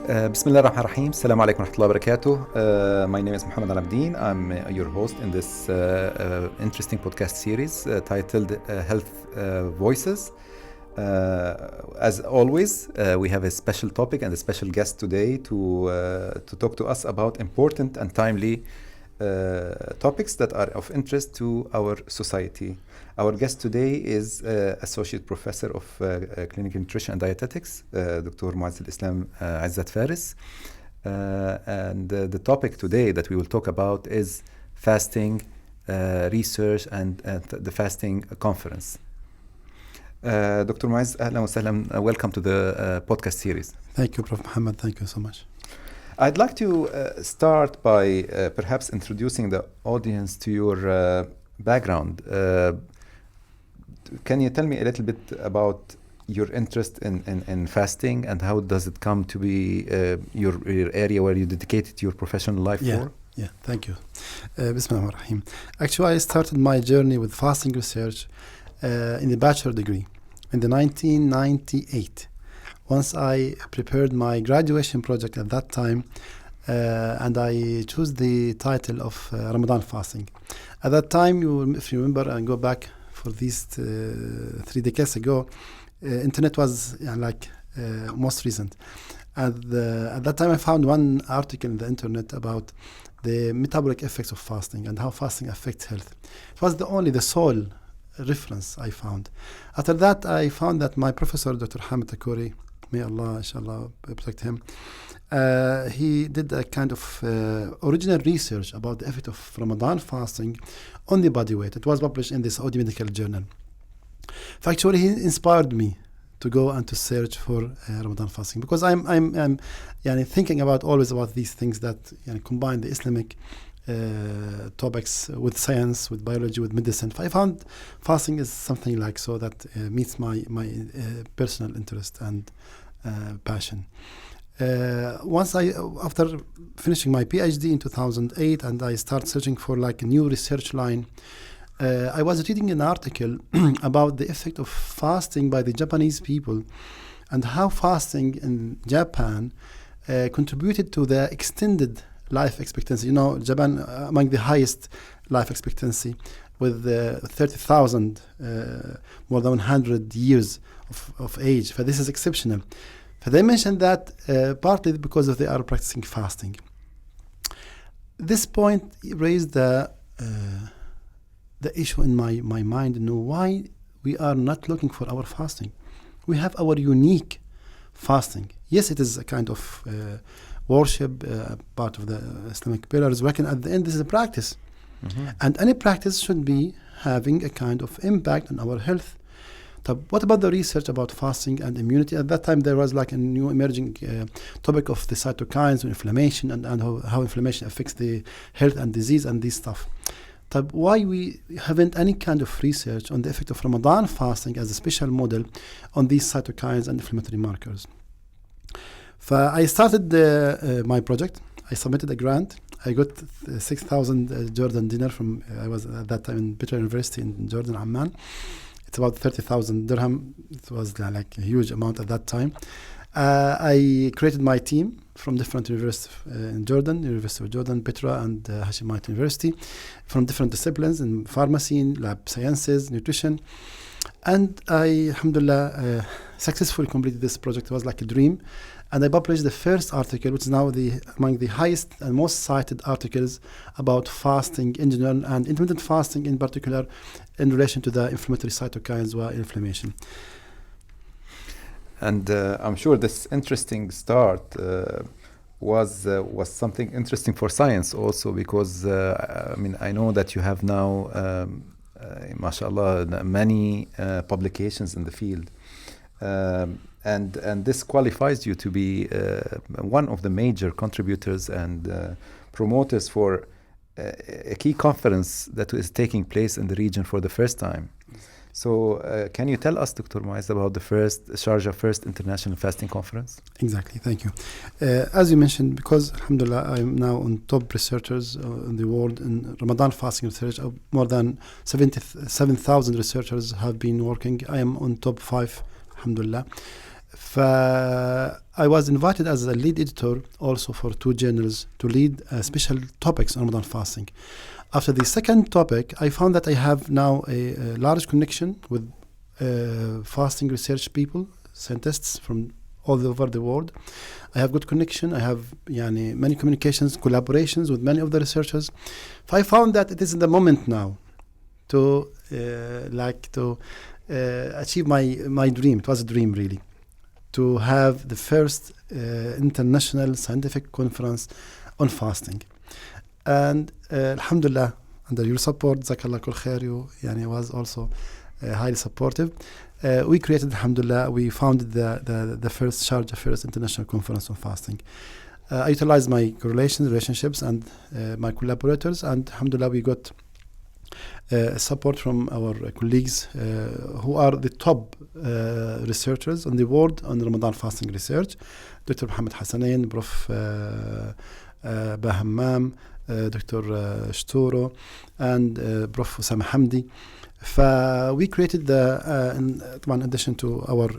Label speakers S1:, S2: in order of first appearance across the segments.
S1: بسم الله الرحمن الرحيم. السلام عليكم ورحمة الله وبركاته. My name is Mohamad Alameddine. I'm your host in this interesting podcast series titled Health Voices. As always, we have a special topic and a special guest today to talk to us about important and timely topics that are of interest to our society. Our guest today is Associate Professor of Clinical Nutrition and Dietetics, Dr. MoezAllslam Izzat Faris. And the topic today that we will talk about is fasting research and the fasting conference. Dr. Moez, ahlan wa sahlan, welcome to the podcast series.
S2: Thank you, Prof. Mohamad. Thank you so much.
S1: I'd like to start by perhaps introducing the audience to your background. Can you tell me a little bit about your interest in fasting and how does it come to be your area where you dedicated your professional life for?
S2: Yeah, thank you. Bismillahirrahmanirrahim. Actually, I started my journey with fasting research in the bachelor degree in the 1998. Once I prepared my graduation project at that time, and I chose the title of Ramadan fasting. At that time, if you remember and go back for these 3 decades ago, internet was most recent. At that time, I found one article in the internet about the metabolic effects of fasting and how fasting affects health. It was the sole reference I found. After that, I found that my professor, Dr. Hamid Takuri, may Allah, inshallah, protect him, he did a kind of original research about the effect of Ramadan fasting on the body weight. It was published in the Saudi Medical Journal. Actually, he inspired me to go and to search for Ramadan fasting because I'm thinking always about these things that combine the Islamic topics with science, with biology, with medicine. I found fasting is something that meets my personal interest and passion. After finishing my PhD in 2008 and I started searching for a new research line, I was reading an article about the effect of fasting by the Japanese people and how fasting in Japan contributed to the extended life expectancy. Japan among the highest life expectancy with 30,000, more than 100 years of age. This is exceptional. They mentioned that partly because they are practicing fasting. This point raised the issue in my mind, why we are not looking for our fasting. We have our unique fasting. Yes, it is a kind of worship, part of the Islamic pillars, but at the end, this is a practice. Mm-hmm. And any practice should be having a kind of impact on our health. What about the research about fasting and immunity? At that time, there was a new emerging topic of the cytokines and inflammation and how inflammation affects the health and disease and this stuff. Why we haven't any kind of research on the effect of Ramadan fasting as a special model on these cytokines and inflammatory markers? I started my project. I submitted a grant. I got 6,000 Jordan dinar from, I was at that time in Petra University in Jordan, Amman. It's about 30,000 dirham. It was a huge amount at that time. I created my team from different universities in Jordan, University of Jordan, Petra, and Hashemite University, from different disciplines in pharmacy, lab sciences, nutrition. And I, alhamdulillah, successfully completed this project. It was like a dream. And I published the first article, which is now among the highest and most cited articles about fasting in general and intermittent fasting in particular in relation to the inflammatory cytokines or inflammation.
S1: And I'm sure this interesting start was something interesting for science also because I know that you have now, mashallah, many publications in the field. And this qualifies you to be one of the major contributors and promoters for a key conference that is taking place in the region for the first time. So can you tell us, Dr. Moez, about the Sharjah First International Fasting Conference?
S2: Exactly, thank you. As you mentioned, because alhamdulillah, I'm now on top researchers in the world in Ramadan fasting research. More than 77,000 researchers have been working. I am on top 5, alhamdulillah. I was invited as a lead editor also for 2 journals to lead special topics on Ramadan fasting. After the second topic, I found that I have now a large connection with fasting research people, scientists from all over the world. I have good connection. I have many communications, collaborations with many of the researchers. I found that it is the moment now to achieve my dream. It was a dream, really, to have the first international scientific conference on fasting. And alhamdulillah, under your support, Jazakallah kul khair, you was also highly supportive. We created, alhamdulillah, we founded the first Sharjah First International Conference on Fasting. I utilized my relationships and my collaborators, and alhamdulillah, we got support from our colleagues who are the top researchers in the world on Ramadan fasting research. Dr. Mohamad Hassanain, Prof. Bahammam, Dr. Shturo, and Prof. Osama Hamdi. We created in addition to our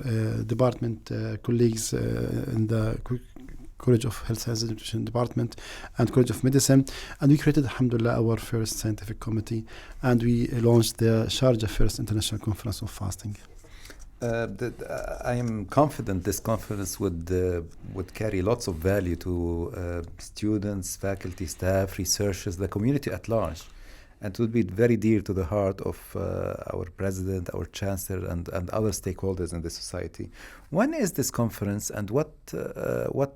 S2: department colleagues in the College of Health Sciences and Nutrition Department and College of Medicine, and we created, alhamdulillah, our first scientific committee, and we launched the Sharjah First International Conference on Fasting.
S1: I am confident this conference would carry lots of value to students, faculty, staff, researchers, the community at large. And it would be very dear to the heart of our president, our chancellor, and other stakeholders in the society. When is this conference, and what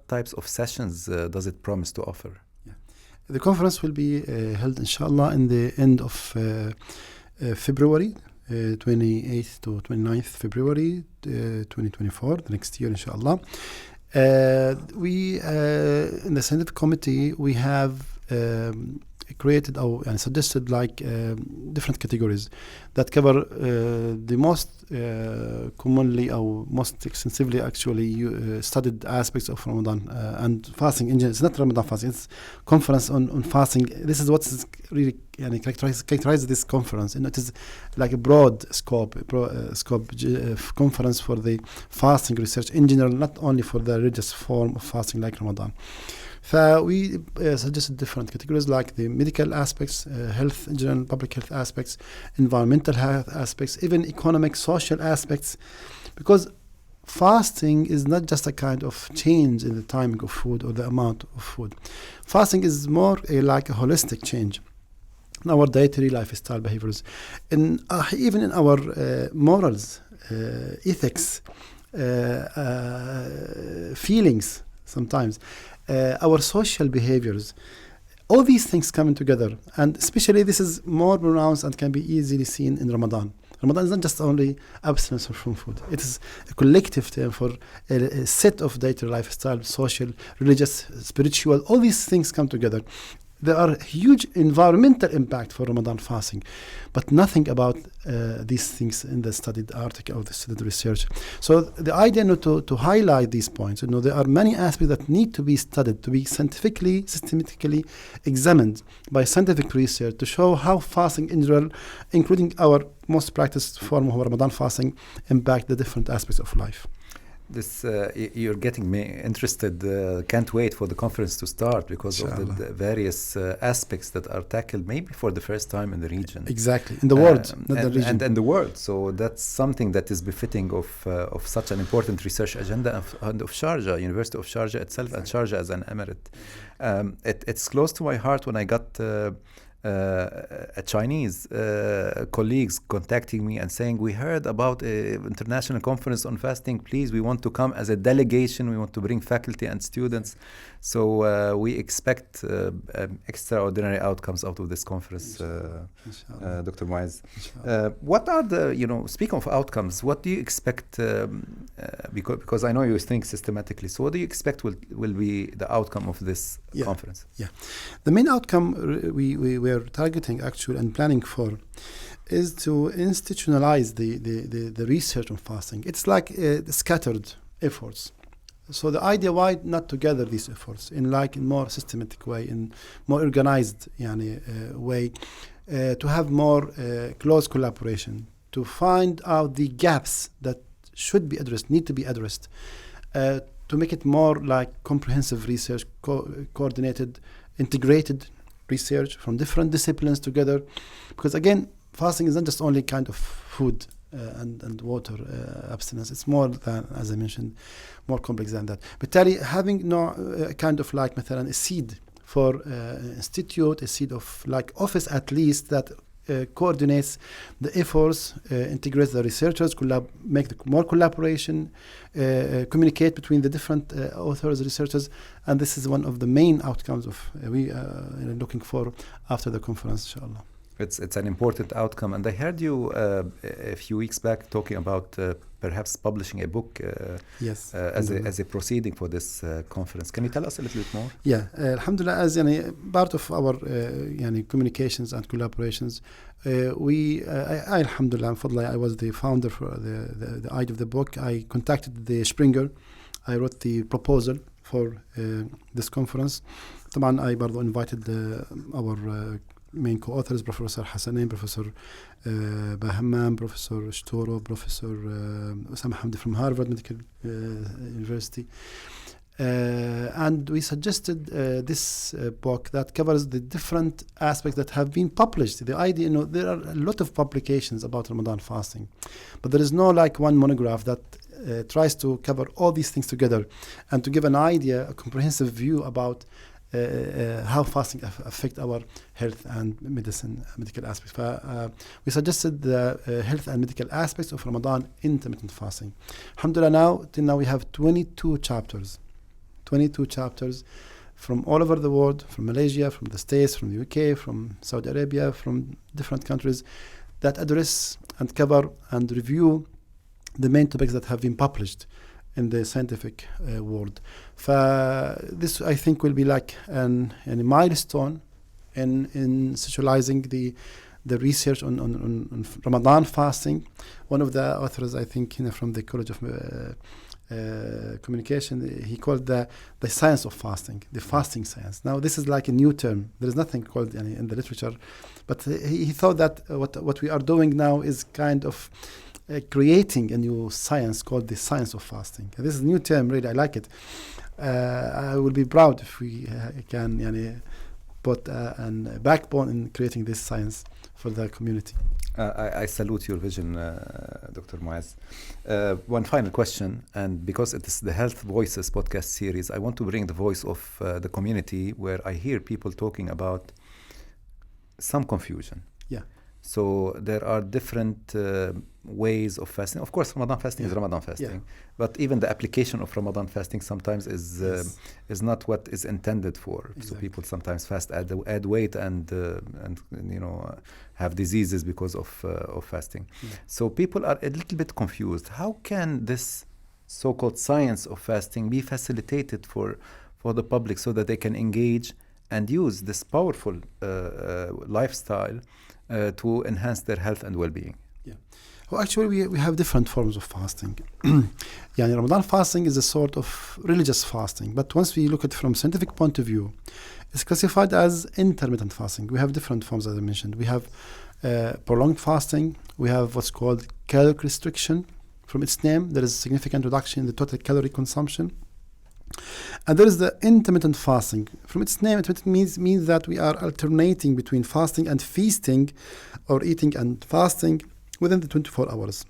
S1: types of sessions does it promise to offer?
S2: Yeah. The conference will be held, inshallah, in the end of February, 28th to 29th February 2024, the next year, inshallah. We, in the Senate committee, we have created and suggested different categories that cover the most commonly or most extensively actually studied aspects of Ramadan and fasting in general. It's not Ramadan fasting, it's conference on fasting. This is what is really characterizes this conference, and it is like a broad scope conference for the fasting research in general, not only for the religious form of fasting like Ramadan. We suggested different categories like the medical aspects, health in general, public health aspects, environmental health aspects, even economic, social aspects, because fasting is not just a kind of change in the timing of food or the amount of food. Fasting is more like a holistic change in our dietary lifestyle behaviors, even in our morals, ethics, feelings sometimes. Our social behaviors, all these things coming together, and especially this is more pronounced and can be easily seen in Ramadan. Ramadan is not just only abstinence from food. It is a collective term for a set of dietary lifestyle, social, religious, spiritual, all these things come together. There are huge environmental impact for Ramadan fasting, but nothing about these things in the studied article or the studied research. So the idea to highlight these points, there are many aspects that need to be studied, to be scientifically, systematically examined by scientific research to show how fasting in general, including our most practiced form of Ramadan fasting, impact the different aspects of life.
S1: You're getting me interested. Can't wait for the conference to start because of the various aspects that are tackled maybe for the first time in the region.
S2: Exactly, in the world, not the region.
S1: And the world. So that's something that is befitting of such an important research agenda of Sharjah, University of Sharjah itself, and Sharjah as an emirate. It's close to my heart when I got a Chinese colleagues contacting me and saying, we heard about an international conference on fasting, please, we want to come as a delegation, we want to bring faculty and students. So we expect extraordinary outcomes out of this conference, Dr. Moez. What are speaking of outcomes, what do you expect, because I know you think systematically, so what do you expect will be the outcome of this conference? Yeah,
S2: the main outcome we are targeting actually and planning for is to institutionalize the research on fasting. It's like scattered efforts. So the idea, why not to gather these efforts in more systematic way, in more organized way, to have more close collaboration, to find out the gaps that should be addressed, need to be addressed, to make it more like comprehensive research, coordinated, integrated research from different disciplines together. Because again, fasting is not just only kind of food and water abstinence. It's more than, as I mentioned, more complex than that. But having no kind of like مثلا a seed for institute, a seed of like office at least that coordinates the efforts, integrates the researchers, make more collaboration, communicate between the different authors, researchers, and this is one of the main outcomes of we are looking for after the conference, inshallah.
S1: It's an important outcome, and I heard you a few weeks back talking about perhaps publishing a book
S2: yes,
S1: as a proceeding for this conference. Can you tell us a little bit more?
S2: Yeah, alhamdulillah, as part of our communications and collaborations, I alhamdulillah, I was the founder for the idea of the book. I contacted the Springer. I wrote the proposal for this conference. طبعا I برضو invited our main co-authors, Professor Hassanin, Professor Bahammam, Professor Shtoro, Professor Osama Hamdi from Harvard Medical University. And we suggested this book that covers the different aspects that have been published. The idea, there are a lot of publications about Ramadan fasting, but there is no like one monograph that tries to cover all these things together and to give an idea, a comprehensive view about how fasting affect our health and medical aspects. We suggested the health and medical aspects of Ramadan intermittent fasting. Alhamdulillah, till now we have 22 chapters from all over the world, from Malaysia, from the States, from the UK, from Saudi Arabia, from different countries that address and cover and review the main topics that have been published in the scientific world. This, I think, will be like a milestone in socializing the research on Ramadan fasting. One of the authors, I think, from the College of Communication, he called the science of fasting, the fasting science. Now, this is like a new term. There is nothing called in the literature, but he thought that what we are doing now is kind of creating a new science called the science of fasting. This is a new term, really. I like it. I will be proud if we can put a backbone in creating this science for the community.
S1: I salute your vision, Dr. Moez. One final question, and because it is the Health Voices podcast series, I want to bring the voice of the community, where I hear people talking about some confusion.
S2: Yeah.
S1: So there are different ways of fasting. Of course, Ramadan fasting is Ramadan fasting, but even the application of Ramadan fasting sometimes is not what is intended for. Exactly. So people sometimes fast, add weight, and have diseases because of fasting. Yeah. So people are a little bit confused. How can this so-called science of fasting be facilitated for the public so that they can engage and use this powerful lifestyle to enhance their health and well-being?
S2: Yeah. Well, actually, we have different forms of fasting. Ramadan fasting is a sort of religious fasting, but once we look at it from scientific point of view, it's classified as intermittent fasting. We have different forms, as I mentioned. We have prolonged fasting. We have what's called caloric restriction. From its name, there is a significant reduction in the total calorie consumption. And there is the intermittent fasting. From its name, it means that we are alternating between fasting and feasting, or eating and fasting within the 24 hours.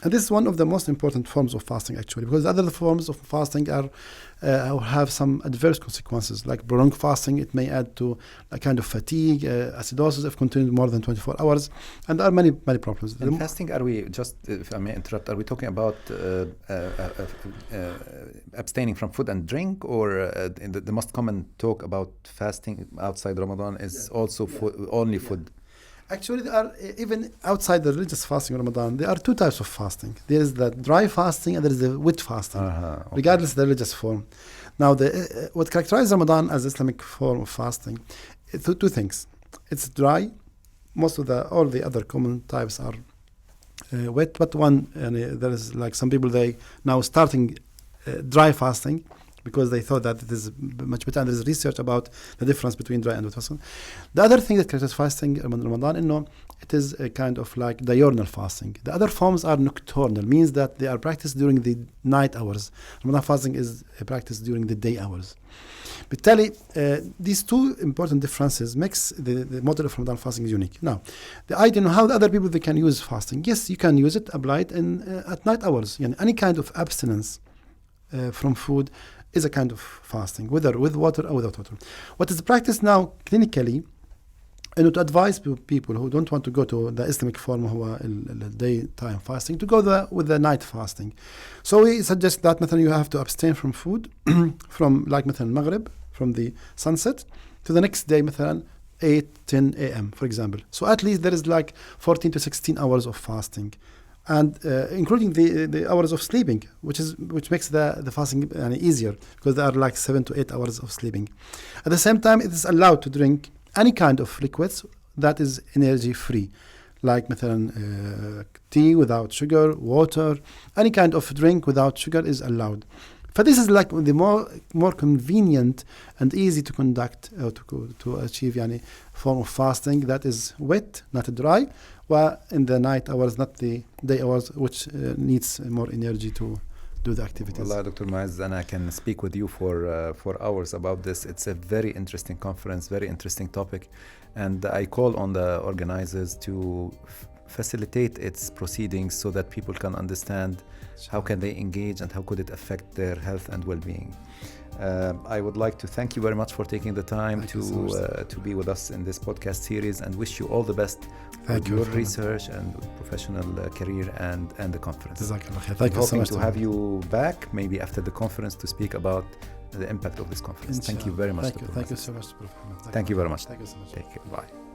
S2: And this is one of the most important forms of fasting, actually, because other forms of fasting have some adverse consequences. Like prolonged fasting, it may add to a kind of fatigue, acidosis if continued more than 24 hours, and there are many problems.
S1: In fasting, are we, just if I may interrupt, are we talking about abstaining from food and drink, or the most common talk about fasting outside Ramadan is also only food?
S2: Actually, there are, even outside the religious fasting of Ramadan, there are two types of fasting. There is the dry fasting and there is the wet fasting, regardless of the religious form. Now, what characterizes Ramadan as Islamic form of fasting, two things. It's dry. All the other common types are wet, but there is like some people, they now starting dry fasting, because they thought that it is much better, and there is research about the difference between dry and wet fasting. The other thing that characterizes fasting in Ramadan, it is a kind of like diurnal fasting. The other forms are nocturnal, means that they are practiced during the night hours. Ramadan fasting is practiced during the day hours. بالتالي these two important differences makes the model of Ramadan fasting unique. Now, the idea of how the other people they can use fasting. Yes, you can use it, apply it at night hours. Any kind of abstinence from food is a kind of fasting, whether with water or without water. What is practiced now clinically, and to advise people who don't want to go to the Islamic form هو daytime fasting, to go with the night fasting. So we suggest that مثلا you have to abstain from food from like مثلا Maghrib, from the sunset to the next day مثلا 8-10 a.m. for example. So at least there is like 14 to 16 hours of fasting, and including the hours of sleeping, which makes the fasting easier, because there are like 7 to 8 hours of sleeping. At the same time, it is allowed to drink any kind of liquids that is energy free, like مثلا tea without sugar, water, any kind of drink without sugar is allowed. But this is like the more convenient and easy to conduct to achieve form of fasting that is wet, not dry, while in the night hours, not the day hours, which needs more energy to do the activities.
S1: Wallah, Dr. Moez, and I can speak with you for hours about this. It's a very interesting conference, very interesting topic, and I call on the organizers to facilitate its proceedings so that people can understand how can they engage and how could it affect their health and well-being. I would like to thank you very much for taking the time to be with us in this podcast series, and wish you all the best with your research and professional career and the conference.
S2: Thank you so much.
S1: To have you back maybe after the conference to speak about the impact of this conference. Thank you very much.
S2: Thank you so much, Prof.
S1: Thank you very much.
S2: Thank you so much.
S1: Take care. Bye.